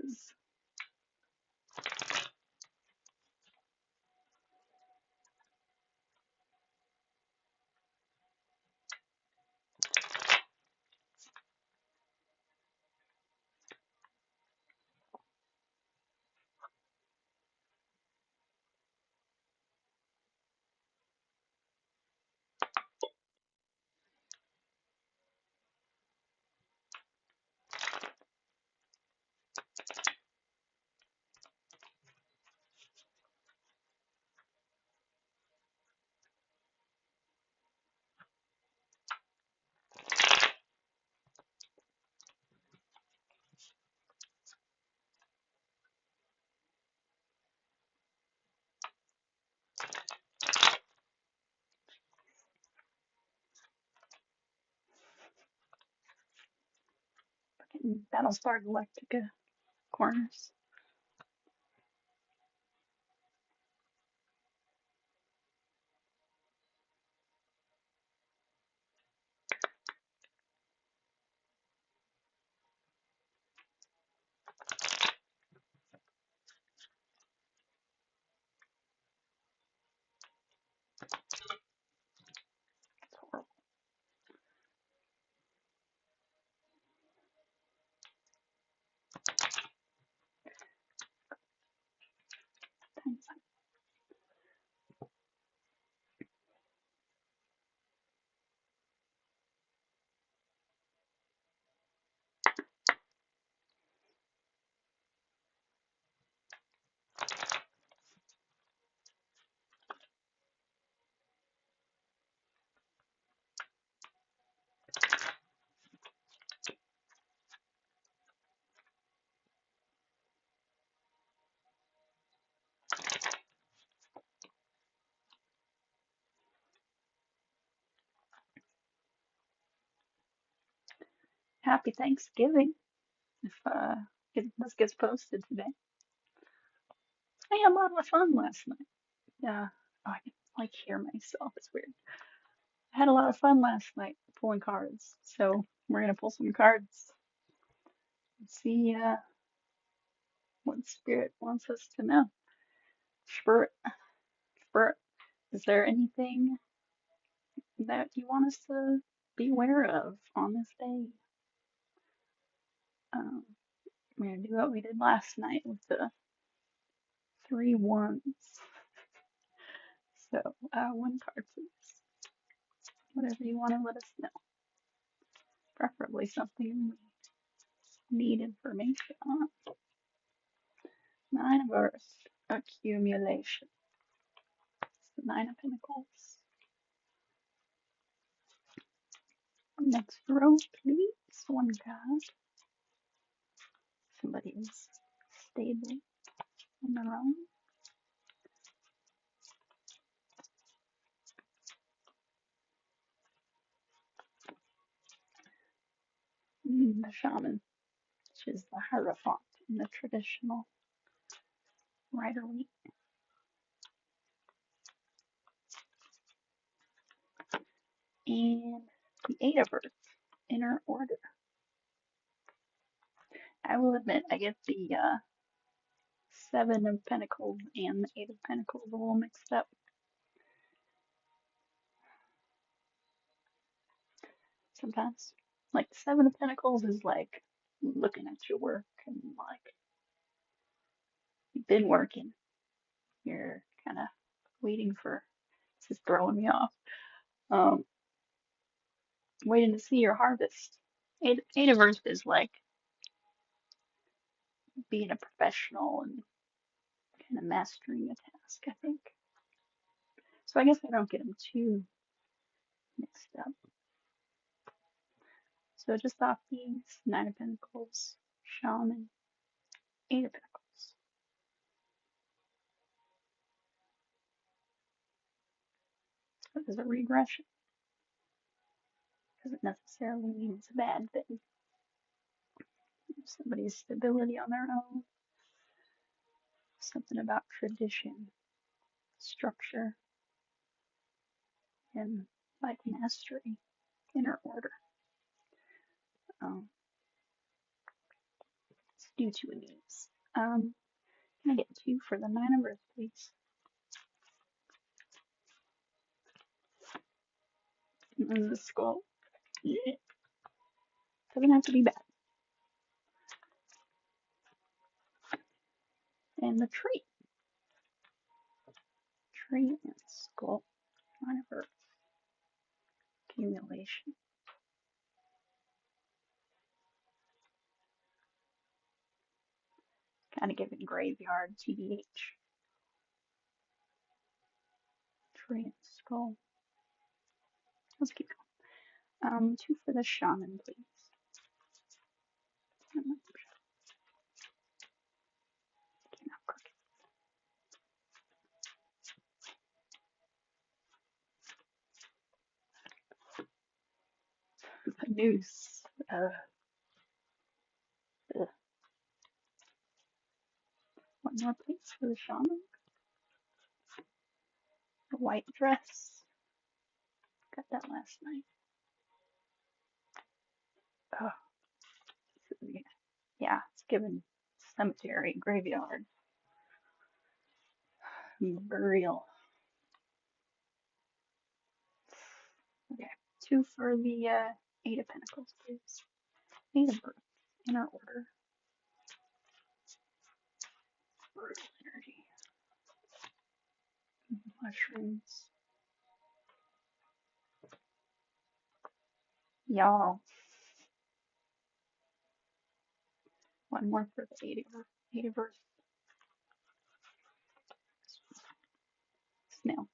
is. Battlestar Galactica corners. It's horrible. Happy Thanksgiving if this gets posted today. I had a lot of fun last night. Yeah, oh, I can like hear myself. It's weird. I had a lot of fun last night pulling cards. So we're gonna pull some cards and see what spirit wants us to know. Spirit, spirit, is there anything that you want us to be aware of on this day? Um, we're gonna do what we did last night with the 3 1s. So, one card, please. Whatever you want to let us know. Preferably something we need information on. 9 of Earth, accumulation. It's the 9 of Pentacles. Next row, please. One card. Somebody is stable on their own. The Shaman, which is the Hierophant in the traditional Rider-Waite. And the 8 of Earth, Inner Order. I will admit, I get the 7 of Pentacles and the 8 of Pentacles a little mixed up. Sometimes. Like, the 7 of Pentacles is like looking at your work and like, you've been working. You're kind of waiting for, this is throwing me off. Um, Waiting to see your harvest. Eight of Earth is like being a professional and kind of mastering a task, I think. So I guess I don't get them too mixed up. So just off these, 9 of Pentacles, Shaman, 8 of Pentacles. That is a regression. Doesn't necessarily mean it's a bad thing. Somebody's stability on their own. Something about tradition, structure, and like mastery, inner order. do two of these. Can I get two for the Nine of Earth, please? And the skull. Yeah. Doesn't have to be bad. And the tree. Tree and skull. Nine of Earth. Accumulation. Kind of giving graveyard, TBH. Tree and skull. Let's keep going. Two for the shaman, please. The noose. One more, please, for the shaman. The white dress. Got that last night. Oh, yeah, it's given cemetery, graveyard, burial. Okay, two for the Eight of Pentacles, please. Eight of Earth, inner order. Brutal energy. Mushrooms. Y'all. One more for the Eight of Earth. Eight of Earth. Snail.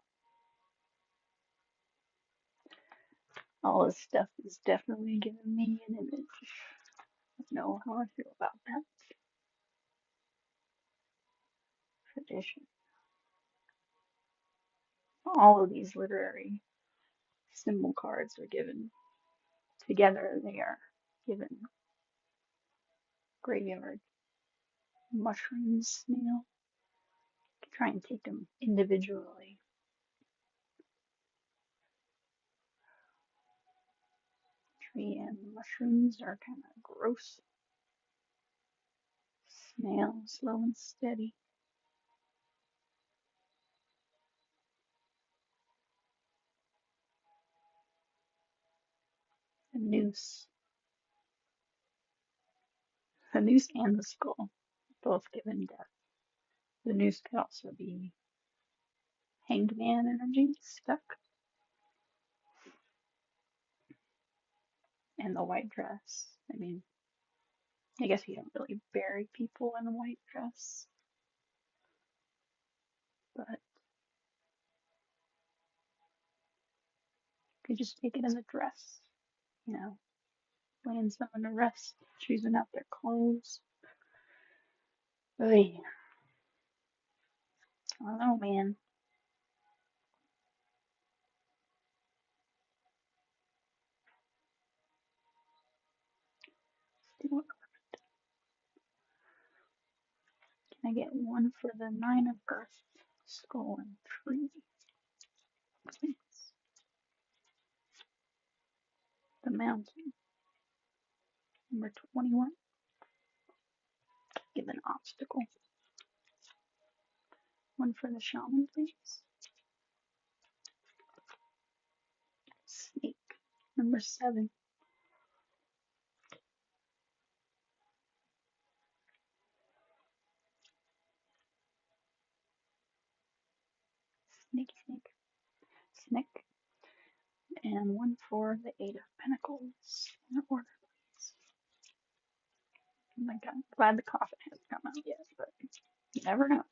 All this stuff is definitely giving me an image. I don't know how I feel about that. Tradition. All of these literary symbol cards are given together. They are given graveyard, mushrooms, snail. Try and take them individually. Tree and mushrooms are kind of gross. Snail, slow and steady. The noose. The noose and the skull, both given death. The noose could also be hanged man energy, stuck. And the white dress. I mean, I guess you don't really bury people in a white dress. But you could just take it as a dress, you know, laying someone to rest, choosing out their clothes. Oy. I don't know, man. Can I get one for the Nine of Earth, skull and tree? Please. The mountain. Number 21. Give an obstacle. One for the shaman, please. Snake. Number 7. Snake, snake. Snake. And one for the Eight of Pentacles. In order, please. Oh my god, I'm glad the coffin hasn't come out yet, but you never know.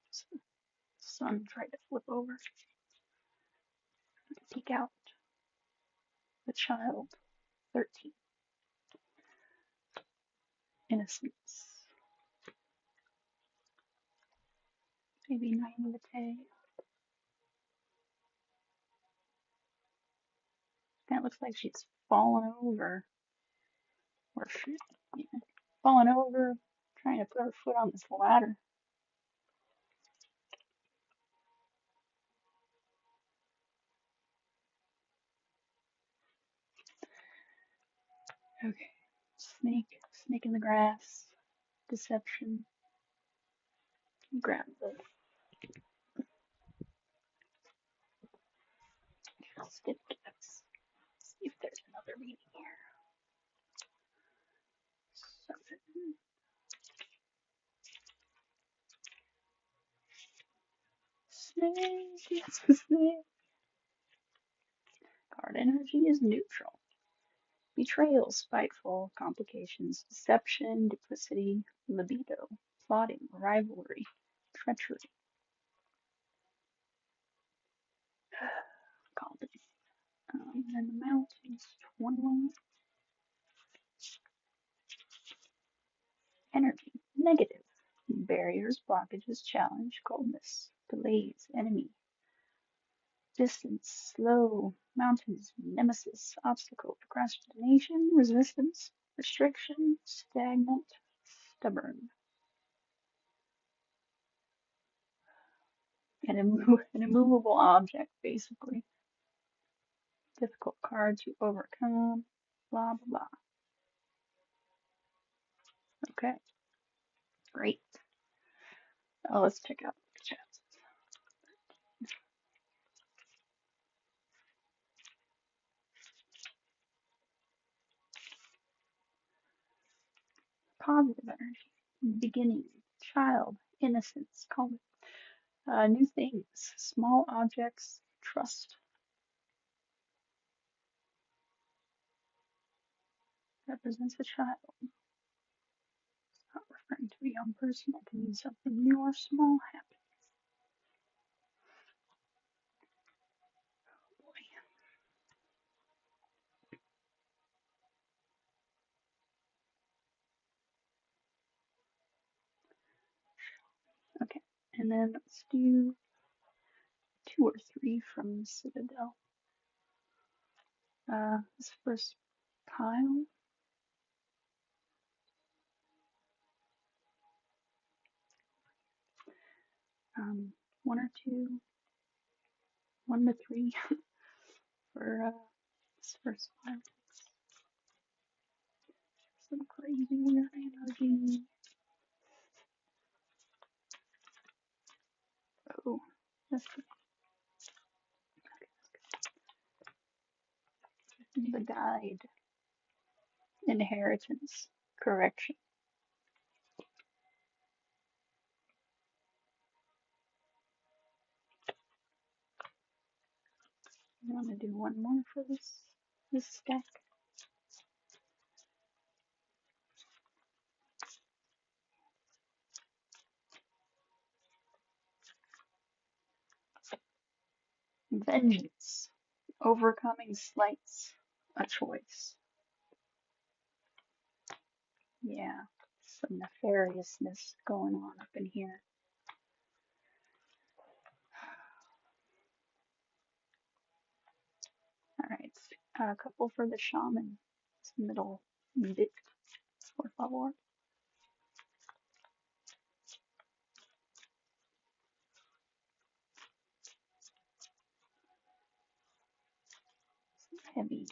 So the sun tried to flip over. Peek out. The child. 13. Innocence. Maybe naivete. That looks like she's fallen over. Or she, yeah, fallen over, trying to put her foot on this ladder. Okay. Snake in the grass, deception, grab the certificates. See if there's another reading here. Something. Snake, it's a snake. Card energy is neutral. Betrayal, spiteful, complications, deception, duplicity, libido, plotting, rivalry, treachery, confidence. And the mountains, 21. Energy, negative. Barriers, blockages, challenge, coldness, delays, enemy, distance, slow, mountains, nemesis, obstacle, procrastination, resistance, restriction, stagnant, stubborn. An immovable object, basically. Difficult card to overcome, blah, blah, blah. Okay, great. Let's check out the chat. Positive energy, beginning, child, innocence, calm, new things, small objects, trust. Represents a child, not referring to a young person. It can mean something new or small happen. Boy. Okay, and then let's do 2 or 3 from Citadel. This first pile. 1 or 2, 1 to 3 for this first pile. Some crazy weird energy. Oh, that's the guide. Inheritance. Correction. I want to do one more for this stack. Vengeance. Overcoming slights. A choice. Yeah, some nefariousness going on up in here. Alright, a couple for the shaman. This middle bit, por favor. Some heavy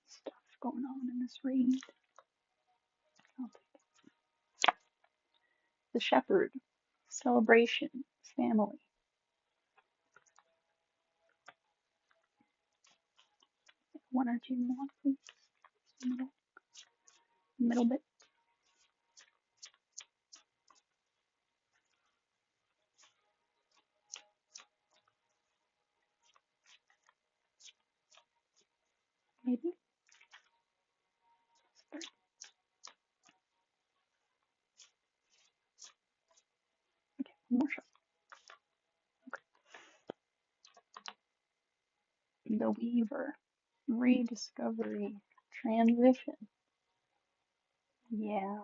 stuff going on in this read. I'll take it. The shepherd. Celebration. Family. One or two more, please. Middle bit. Maybe. Okay, one more shot. Okay. The weaver. Rediscovery. Transition. Yeah.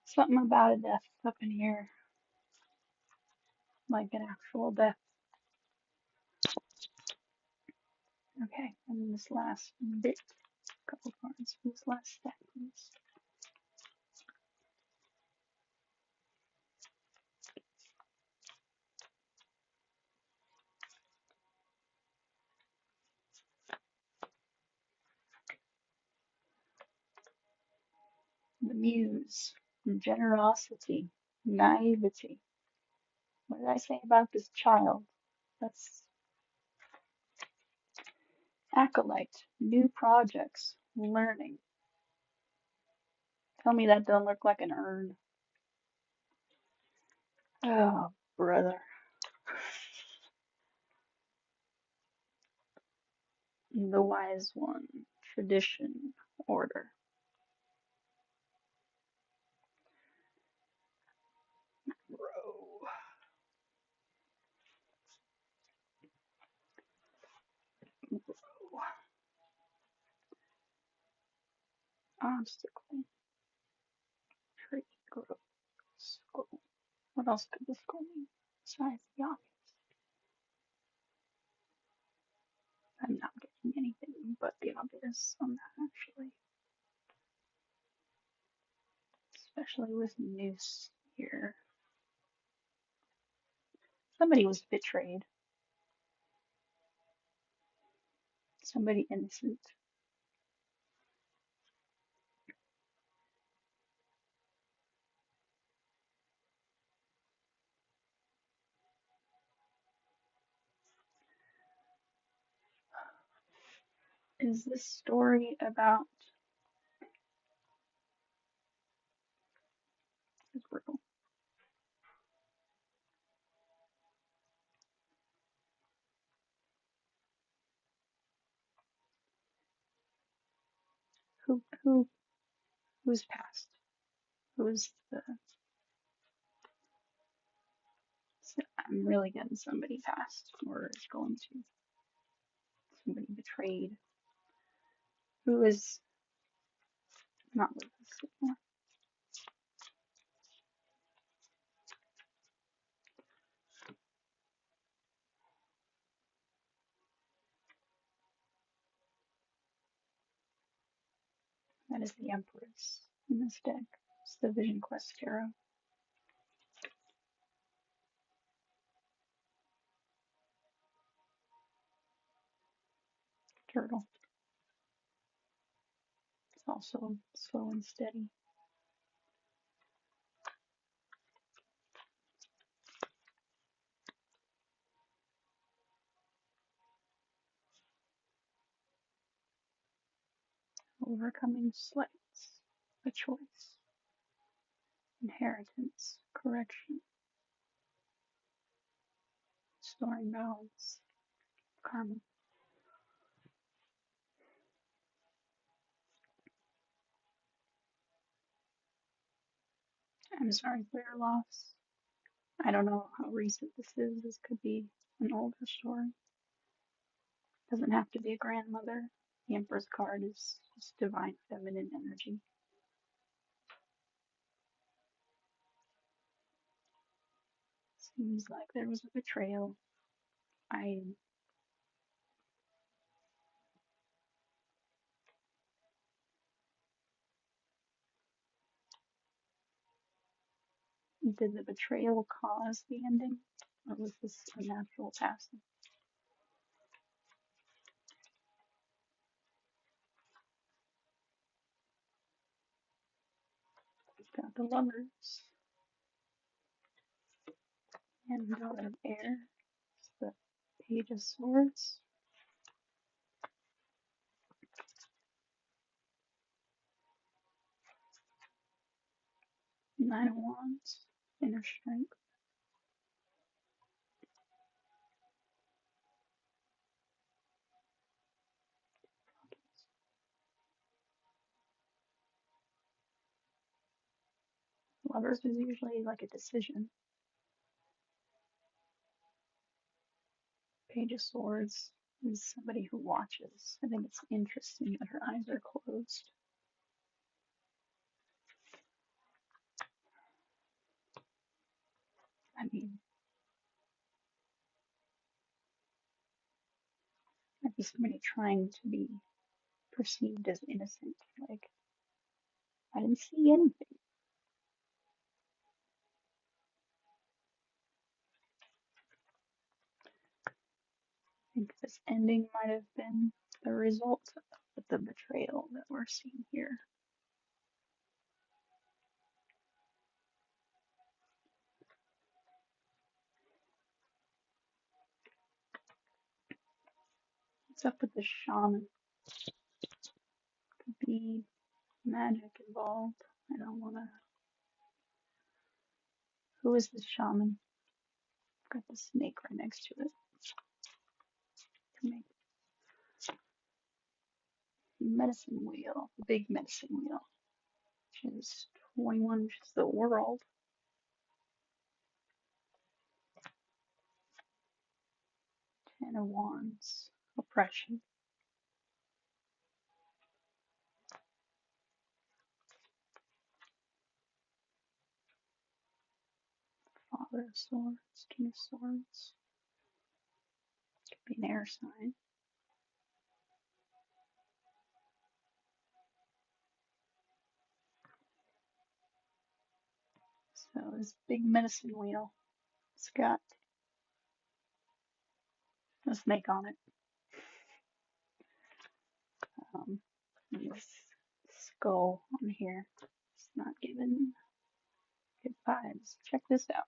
Something about a death up in here. Like an actual death. Okay, and this last bit. Couple cards for this last stack, please. muse, generosity, naivety. What did I say about this child? That's acolyte, new projects, learning. Tell me that doesn't look like an urn. Oh, brother. The wise one, tradition, order. Bro. Bro. Obstacle, tree, growth, skull. What else could the skull mean besides the obvious? I'm not getting anything but the obvious on that, actually. Especially with noose here. Somebody was betrayed. Somebody innocent. Is this story about Israel? Who's past? Who's the? I'm really getting somebody past, or is going to. Somebody betrayed. Who is not with us anymore? That is the Empress in this deck. It's the Vision Quest Tarot. Turtle. It's also slow and steady. Overcoming slights. A choice. Inheritance. Correction. Restoring balance. Karma. I'm sorry for your loss. I don't know how recent this is. This could be an older story. Doesn't have to be a grandmother. The Empress card is just divine feminine energy. Seems like there was a betrayal. I Did the betrayal cause the ending? Or was this a natural passing? We've got the lovers. And God of Air. It's the Page of Swords. Nine of Wands. Inner Strength. Lovers is usually like a decision. Page of Swords is somebody who watches. I think it's interesting that her eyes are closed. I mean, might be somebody trying to be perceived as innocent. Like, I didn't see anything. I think this ending might have been the result of the betrayal that we're seeing here. What's up with the shaman? Could be magic involved. I don't wanna. Who is this shaman? Got the snake right next to it. Medicine wheel, the big medicine wheel, which is 21, which is the world. Ten of Wands, oppression. Father of Swords, King of Swords. Could be an air sign. So this big medicine wheel, it's got a snake on it. This skull on here. It's not giving good vibes. Check this out.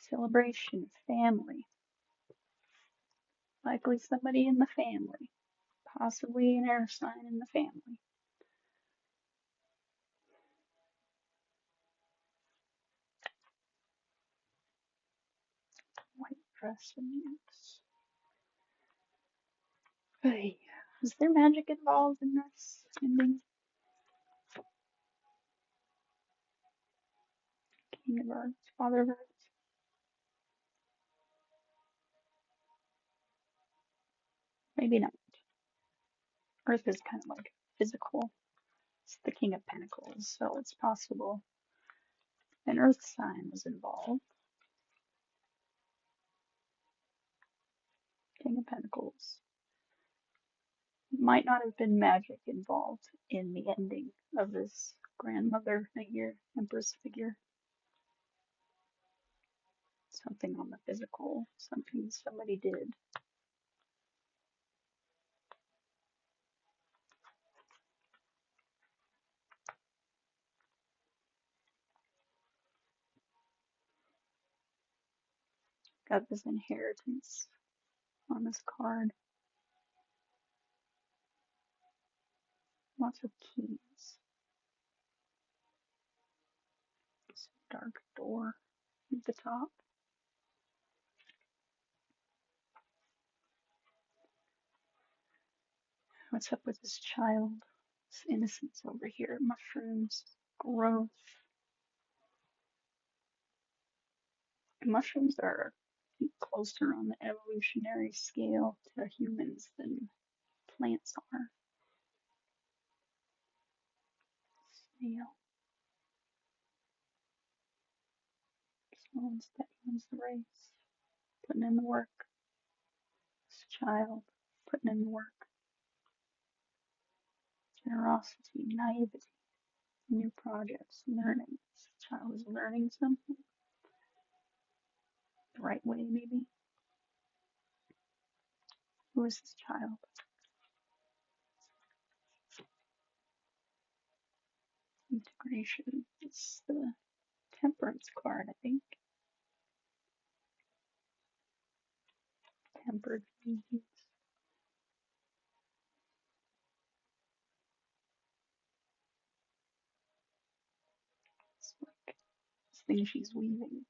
Celebration, family. Likely somebody in the family. Possibly an air sign in the family. White dress and mix. Hey, is there magic involved in this ending? King of Earth, Father of Earth. Maybe not. Earth is kind of like physical. It's the King of Pentacles, so it's possible an Earth sign was involved. King of Pentacles. Might not have been magic involved in the ending of this grandmother figure, Empress figure. Something on the physical, something somebody did. Got this inheritance on this card. Lots of keys. This dark door at the top. What's up with this child? This innocence over here. Mushrooms. Growth. Mushrooms are closer on the evolutionary scale to humans than plants are. Snail. Someone that wins the race. Putting in the work. This child putting in the work. Generosity, naivety, new projects, learning. This child is learning something the right way, maybe. Who is this child? Integration. It's the temperance card, I think. Tempered beings. It's like this thing she's weaving.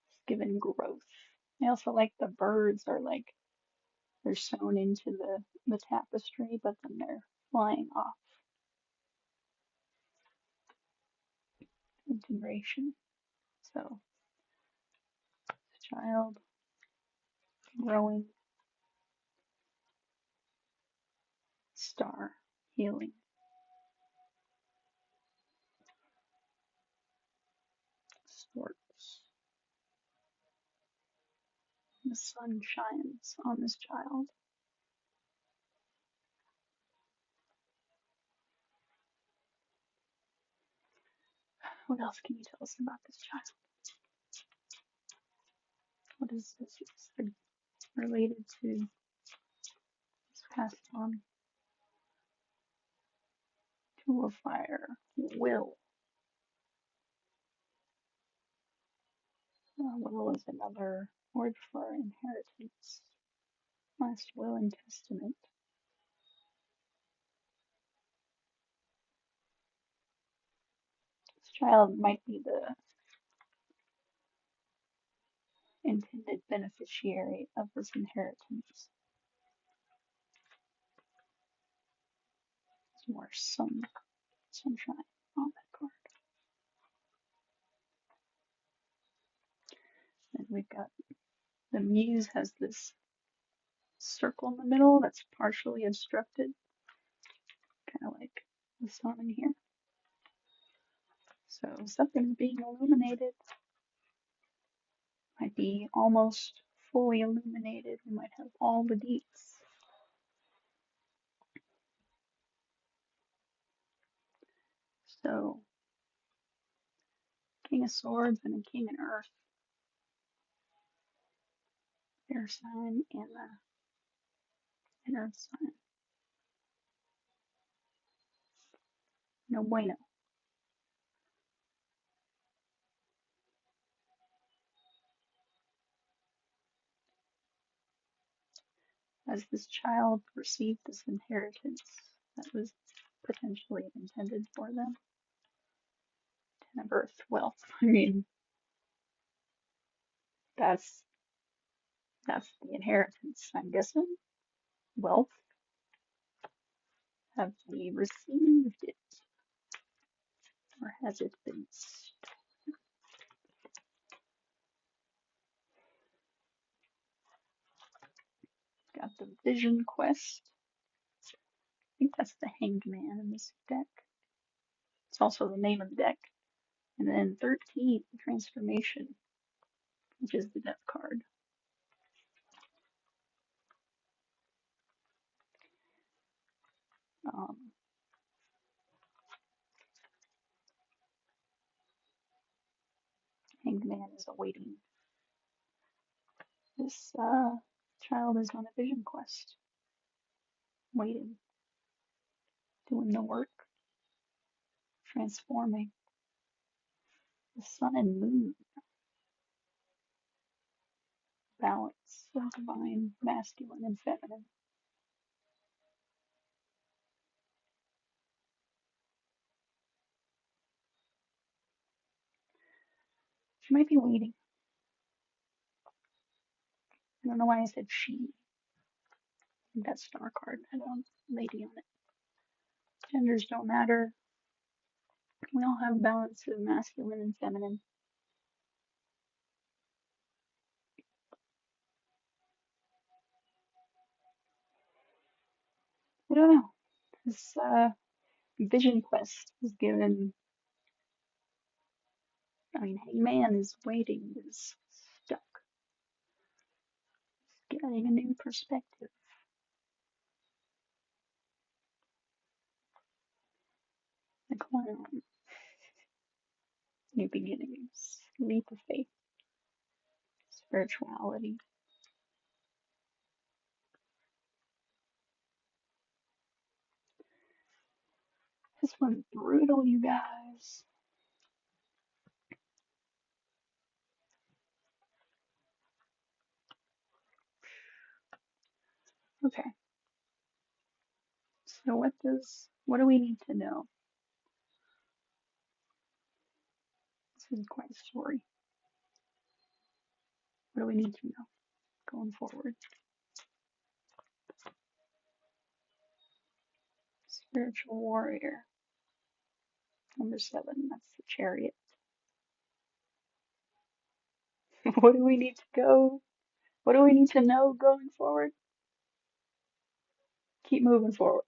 It's given growth. I also like the birds are like they're sewn into the tapestry, but then they're flying off. Integration. So, child growing, star healing, sports. The sun shines on this child. What else can you tell us about this child? What is this? Is related to it's passed on? Tool of fire, will. Will is another word for inheritance. Last will and testament. This child might be the intended beneficiary of this inheritance. There's more sunshine on that card. Then we've got the muse has this circle in the middle that's partially obstructed, kind of like the sun in here. So something's being illuminated. Might be almost fully illuminated. We might have all the deets. So King of Swords and a King in Earth. Air sign and an Earth sign. No bueno. As this child received this inheritance that was potentially intended for them. Ten of Earth. Well, I mean, that's the inheritance, I'm guessing. Wealth. Have we received it? Or has it been stolen? Got the Vision Quest. I think that's the Hanged Man in this deck. It's also the name of the deck. And then 13, Transformation, which is the death card. Hanged Man is awaiting. This child is on a vision quest, waiting, doing the work, transforming. The sun and moon, balance of divine, masculine, and feminine. She might be waiting. I don't know why I said she. I think that's star card. I don't lady on it. Genders don't matter. We all have balance of masculine and feminine. I don't know. This vision quest is given. I mean, Hangman is waiting, is stuck, getting a new perspective. The clown. New beginnings. Leap of faith. Spirituality. This one's brutal, you guys. Okay. So what do we need to know? This is quite a story. What do we need to know going forward? Spiritual warrior. Number 7, that's the chariot. What do we need to go? What do we need to know going forward? Keep moving forward.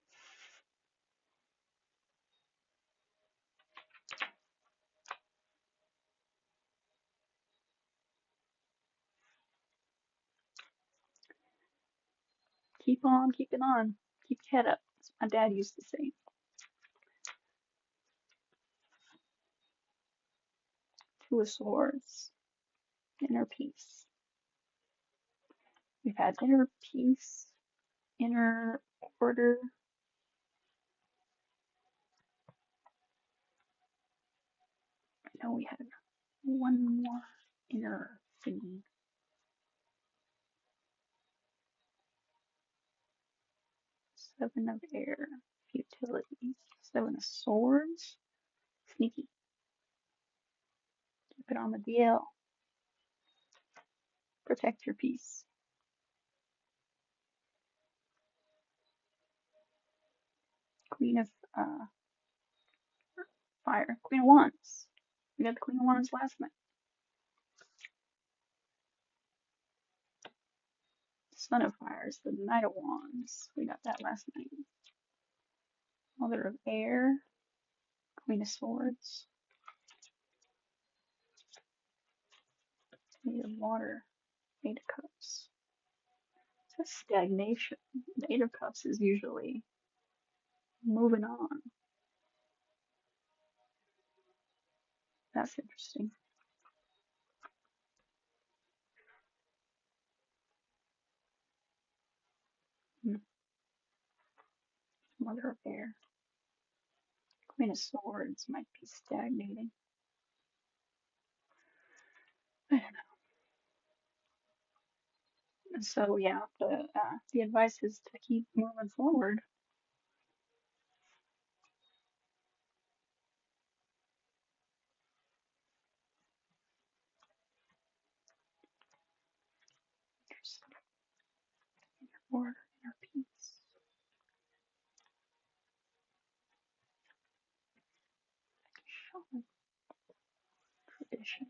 Keep on keeping on. Keep your head up. That's what my dad used to say. Two of Swords. Inner peace. We've had inner peace, inner order. I know we had one more inner Thingy. Seven of air. Futility. Seven of swords. Sneaky. Keep it on the DL. Protect your peace. Queen of fire. Queen of wands. We got the Queen of wands last night. Son of fire is the Knight of wands. We got that last night. Mother of air. Queen of swords. Maid of water. Eight of cups. It says stagnation. The Eight of cups is usually moving on. That's interesting. Mother of air. Queen of swords might be stagnating. I don't know. So yeah, the advice is to keep moving forward. Order, inner peace. Shaman. Tradition.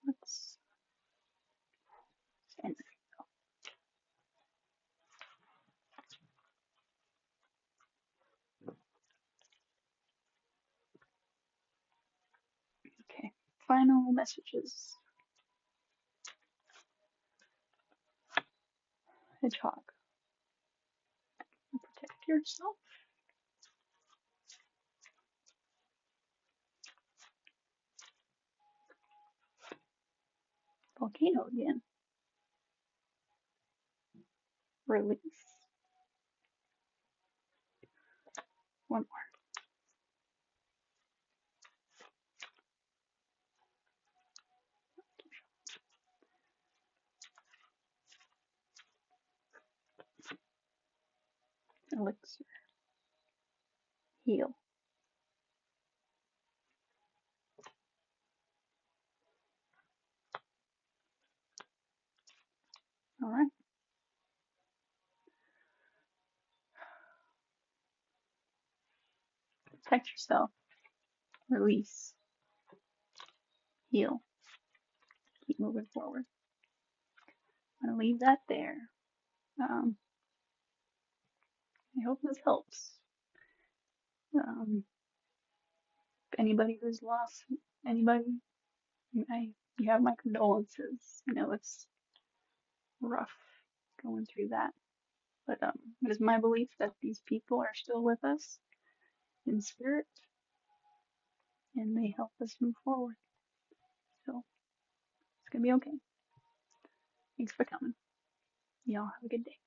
Let's end. Okay. Final messages. Hedgehog. Protect yourself. Volcano again. Release. One more. Elixir. Heal. Alright. Protect yourself. Release. Heal. Keep moving forward. I'm gonna leave that there. I hope this helps. Anybody who's lost anybody, you have my condolences. I know it's rough going through that, but it is my belief that these people are still with us in spirit, and they help us move forward. So it's gonna be okay. Thanks for coming. Y'all have a good day.